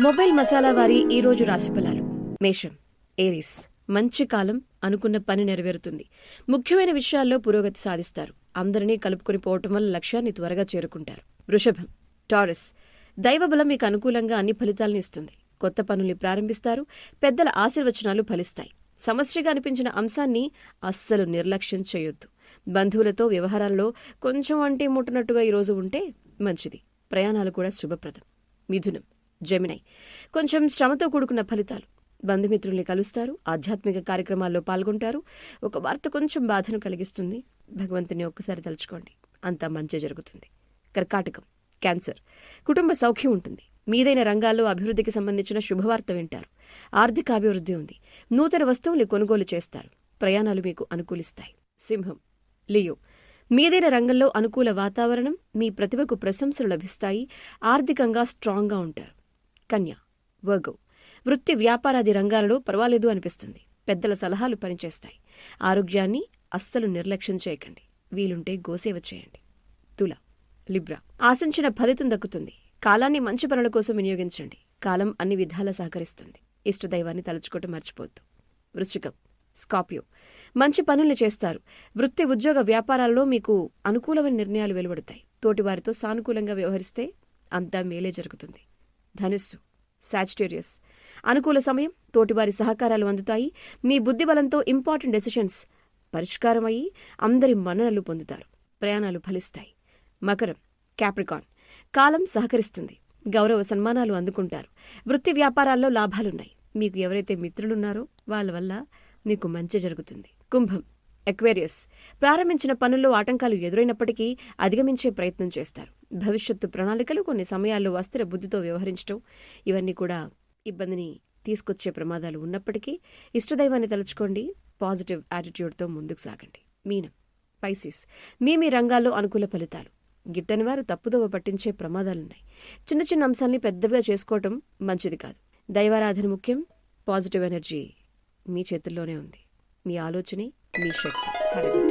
Mobile masala వారి ఈ రోజు రాశిఫలాలు. మేషం, ఏరీస్. మంచి కాలం, అనుకున్న పని నెరవేరుతుంది. ముఖ్యమైన విషయాల్లో పురోగతి సాధిస్తారు. అందరినీ కలుపుకొని పోవటం వల్ల లక్ష్యాన్ని త్వరగా చేరుకుంటారు. వృషభం, టారస్. దైవబలం మీకు అనుకూలంగా అన్ని ఫలితాలను ఇస్తుంది. కొత్త పనుల్ని ప్రారంభిస్తారు. పెద్దల ఆశీర్వచనాలు ఫలిస్తాయి. సమస్యగా అనిపించిన అంశాన్ని అస్సలు నిర్లక్ష్యం చేయొద్దు. బంధువులతో వ్యవహారాల్లో కొంచెం అంటే ముట్టనట్టుగా ఈరోజు ఉంటే మంచిది. ప్రయాణాలు కూడా శుభప్రదం. మిథునం, జెమినై. కొంచెం శ్రమతో కూడుకున్న ఫలితాలు. బంధుమిత్రుల్ని కలుస్తారు. ఆధ్యాత్మిక కార్యక్రమాల్లో పాల్గొంటారు. ఒక వార్త కొంచెం బాధను కలిగిస్తుంది. భగవంతుని ఒక్కసారి తలుచుకోండి, అంతా మంచి జరుగుతుంది. కర్కాటకం, క్యాన్సర్. కుటుంబ సౌఖ్యం ఉంటుంది. మీదైన రంగాల్లో అభివృద్ధికి సంబంధించిన శుభవార్త వింటారు. ఆర్థికాభివృద్ధి ఉంది. నూతన వస్తువులు కొనుగోలు చేస్తారు. ప్రయాణాలు మీకు అనుకూలిస్తాయి. సింహం, లియో. మీదైన రంగంలో అనుకూల వాతావరణం. మీ ప్రతిభకు ప్రశంసలు లభిస్తాయి. ఆర్థికంగా స్ట్రాంగ్గా ఉంటారు. కన్య, వర్గో. వృత్తి వ్యాపారాది రంగాలలో పర్వాలేదు అనిపిస్తుంది. పెద్దల సలహాలు పనిచేస్తాయి. ఆరోగ్యాన్ని అస్సలు నిర్లక్ష్యం చేయకండి. వీలుంటే గోసేవ చేయండి. తుల, లిబ్రా. ఆశించిన ఫలితం దక్కుతుంది. కాలాన్ని మంచి పనుల కోసం వినియోగించండి. కాలం అన్ని విధాలా సహకరిస్తుంది. ఇష్టదైవాన్ని తలుచుకోవటం మర్చిపోవద్దు. వృశ్చికం, స్కార్పియో. మంచి పనుల్ని చేస్తారు. వృత్తి ఉద్యోగ వ్యాపారాల్లో మీకు అనుకూలమైన నిర్ణయాలు వెలువడతాయి. తోటివారితో సానుకూలంగా వ్యవహరిస్తే అంతా మేలే జరుగుతుంది. ధనుస్సు, సాజిటేరియస్. అనుకూల సమయం. తోటివారి సహకారాలు అందుతాయి. మీ బుద్ధిబలంతో ఇంపార్టెంట్ డెసిషన్స్ పరిష్కారమయ్యి అందరి మన్ననలు పొందుతారు. ప్రయాణాలు ఫలిస్తాయి. మకరం, క్యాప్రికాన్. కాలం సహకరిస్తుంది. గౌరవ సన్మానాలు అందుకుంటారు. వృత్తి వ్యాపారాల్లో లాభాలున్నాయి. మీకు ఎవరైతే మిత్రులున్నారో వాళ్ళ వల్ల మీకు మంచి జరుగుతుంది. కుంభం, ఎక్వేరియస్. ప్రారంభించిన పనుల్లో ఆటంకాలు ఎదురైనప్పటికీ అధిగమించే ప్రయత్నం చేస్తారు. భవిష్యత్తు ప్రణాళికలు, కొన్ని సమయాల్లో అస్థిర బుద్ధితో వ్యవహరించడం, ఇవన్నీ కూడా ఇబ్బందిని తీసుకొచ్చే ప్రమాదాలు ఉన్నప్పటికీ ఇష్టదైవాన్ని తలుచుకోండి. పాజిటివ్ యాటిట్యూడ్తో ముందుకు సాగండి. మీనం, పైసిస్. మీ రంగాల్లో అనుకూల ఫలితాలు. గిట్టని వారు తప్పుదోవ పట్టించే ప్రమాదాలున్నాయి. చిన్న చిన్న అంశాల్ని పెద్దవిగా చేసుకోవటం మంచిది కాదు. దైవారాధన ముఖ్యం. పాజిటివ్ ఎనర్జీ మీ చేతుల్లోనే ఉంది. మీ ఆలోచనే మీ శక్తి.